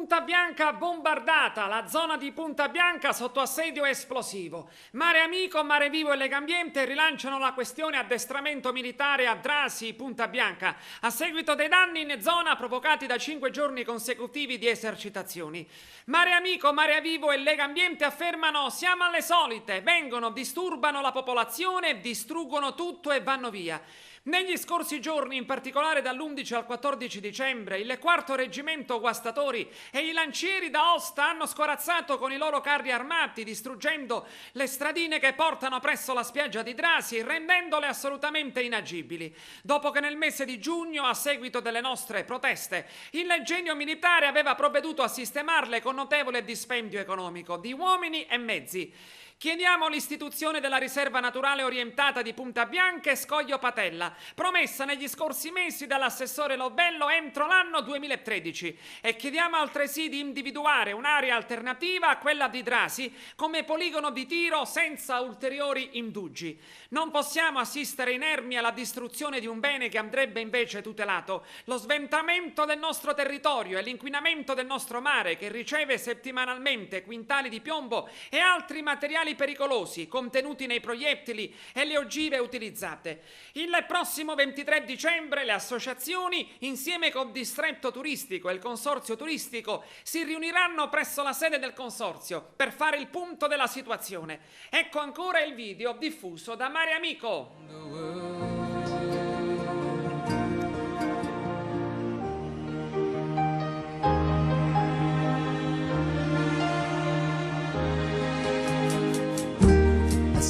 Punta Bianca bombardata, la zona di Punta Bianca sotto assedio esplosivo. Mare Amico, Mare Vivo e Legambiente rilanciano la questione addestramento militare a Drasi, Punta Bianca, a seguito dei danni in zona provocati da 5 giorni consecutivi di esercitazioni. Mare Amico, Mare Vivo e Legambiente affermano: siamo alle solite, vengono, disturbano la popolazione, distruggono tutto e vanno via. Negli scorsi giorni, in particolare dall'11 al 14 dicembre, il 4° Reggimento Guastatori e i lancieri d'Aosta hanno scorazzato con i loro carri armati, distruggendo le stradine che portano presso la spiaggia di Drasi, rendendole assolutamente inagibili. Dopo che nel mese di giugno, a seguito delle nostre proteste, il Genio Militare aveva provveduto a sistemarle con notevole dispendio economico di uomini e mezzi. Chiediamo l'istituzione della riserva naturale orientata di Punta Bianca e Scoglio Patella, promessa negli scorsi mesi dall'assessore Lobello entro l'anno 2013, e chiediamo altresì di individuare un'area alternativa a quella di Drasi come poligono di tiro senza ulteriori indugi. Non possiamo assistere inermi alla distruzione di un bene che andrebbe invece tutelato: lo sventamento del nostro territorio e l'inquinamento del nostro mare, che riceve settimanalmente quintali di piombo e altri materiali pericolosi contenuti nei proiettili e le ogive utilizzate. Il prossimo 23 dicembre le associazioni, insieme col distretto turistico e il consorzio turistico, si riuniranno presso la sede del consorzio per fare il punto della situazione. Ecco ancora il video diffuso da Mare Amico.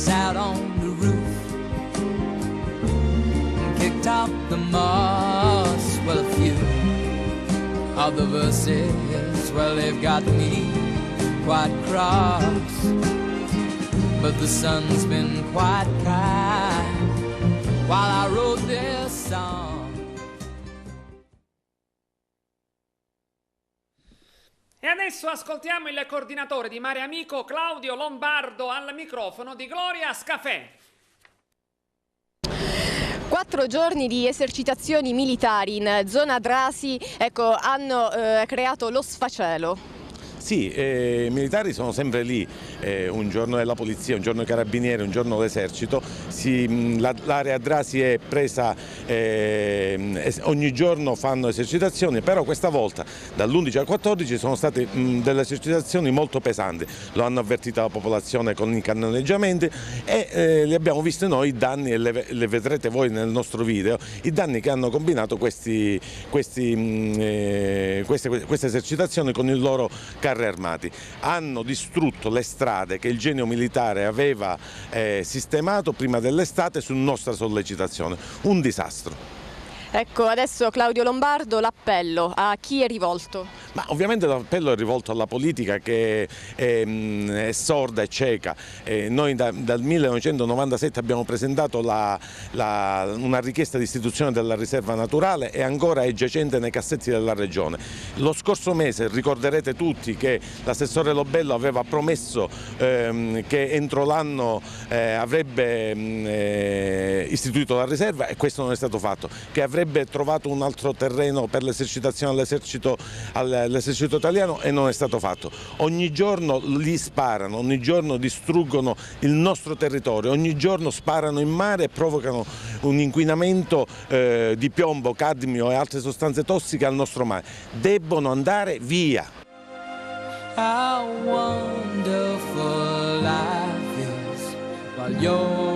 Out on the roof and kicked out the moss. Well, a few of the verses, well, they've got me quite cross, but the sun's been quite kind while I wrote this song. E adesso ascoltiamo il coordinatore di Mare Amico, Claudio Lombardo, al microfono di Gloria Scafè. 4 giorni di esercitazioni militari in zona Drasi, ecco, hanno creato lo sfacelo. Sì, i militari sono sempre lì, un giorno è la polizia, un giorno i carabinieri, un giorno l'esercito. L'area Drasi è presa, ogni giorno fanno esercitazioni, però questa volta dall'11 al 14 sono state delle esercitazioni molto pesanti, lo hanno avvertito la popolazione con i cannoneggiamenti e li abbiamo visti noi i danni, e le vedrete voi nel nostro video, i danni che hanno combinato queste esercitazioni con il loro carri armati. Hanno distrutto le strade che il Genio Militare aveva sistemato prima dell'estate su nostra sollecitazione. Un disastro. Ecco, adesso Claudio Lombardo, l'appello a chi è rivolto? Ma ovviamente l'appello è rivolto alla politica che è sorda e cieca. Noi dal 1997 abbiamo presentato una richiesta di istituzione della riserva naturale e ancora è giacente nei cassetti della Regione. Lo scorso mese ricorderete tutti che l'assessore Lobello aveva promesso che entro l'anno avrebbe istituito la riserva, e questo non è stato fatto, che avrebbe trovato un altro terreno per l'esercitazione all'esercito italiano, e non è stato fatto. Ogni giorno li sparano, ogni giorno distruggono il nostro territorio, ogni giorno sparano in mare e provocano un inquinamento di piombo, cadmio e altre sostanze tossiche al nostro mare. Debbono andare via. How wonderful life is while you're